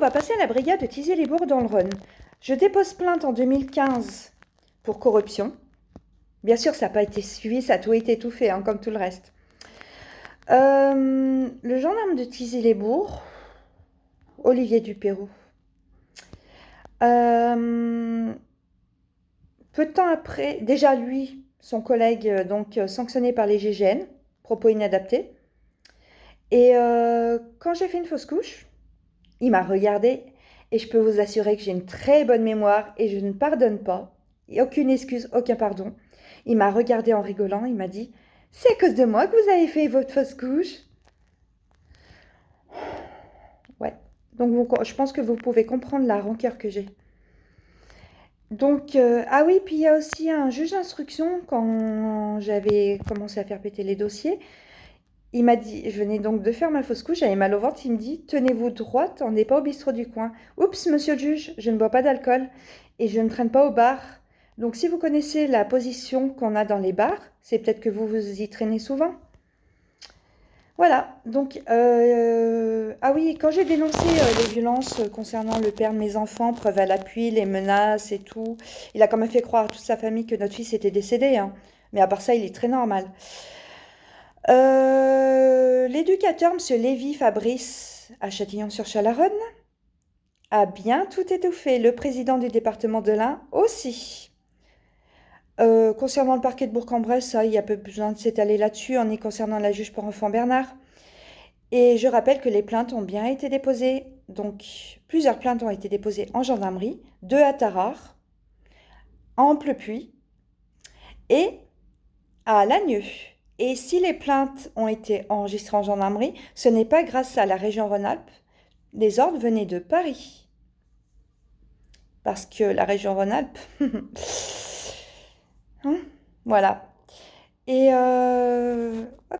va passer à la brigade de Thizy-les-Bourgs dans le Rhône. Je dépose plainte en 2015 pour corruption. Bien sûr, ça n'a pas été suivi, ça a tout été étouffé, hein, comme tout le reste. Le gendarme de Thizy-les-Bourgs, Olivier Dupéroux, peu de temps après, déjà lui, son collègue, sanctionné par les GIGN, propos inadaptés. Et quand j'ai fait une fausse couche, il m'a regardé et je peux vous assurer que j'ai une très bonne mémoire et je ne pardonne pas. Et aucune excuse, aucun pardon. Il m'a regardé en rigolant, il m'a dit « C'est à cause de moi que vous avez fait votre fausse couche ?» Ouais, donc je pense que vous pouvez comprendre la rancœur que j'ai. Donc, ah oui, puis il y a aussi un juge d'instruction quand j'avais commencé à faire péter les dossiers. Il m'a dit, je venais donc de faire ma fausse couche, j'avais mal au ventre, il me dit, tenez-vous droite, on n'est pas au bistrot du coin. Oups, monsieur le juge, je ne bois pas d'alcool et je ne traîne pas au bar. Donc si vous connaissez la position qu'on a dans les bars, c'est peut-être que vous y traînez souvent. Voilà, donc, ah oui, quand j'ai dénoncé les violences concernant le père de mes enfants, preuve à l'appui, les menaces et tout, il a quand même fait croire à toute sa famille que notre fils était décédé, hein. Mais à part ça, il est très normal. L'éducateur, monsieur Lévy Fabrice, à Châtillon-sur-Chalaronne, a bien tout étouffé. Le président du département de l'Ain aussi. Concernant le parquet de Bourg-en-Bresse, ça, il n'y a pas besoin de s'étaler là-dessus, en y concernant la juge pour enfants Bernard. Et je rappelle que les plaintes ont bien été déposées. Donc, plusieurs plaintes ont été déposées en gendarmerie, 2 à Tarare, à Amplepuis et à Lagnieu. Et si les plaintes ont été enregistrées en gendarmerie, ce n'est pas grâce à la région Rhône-Alpes. Les ordres venaient de Paris. Parce que la région Rhône-Alpes... hein, voilà. Et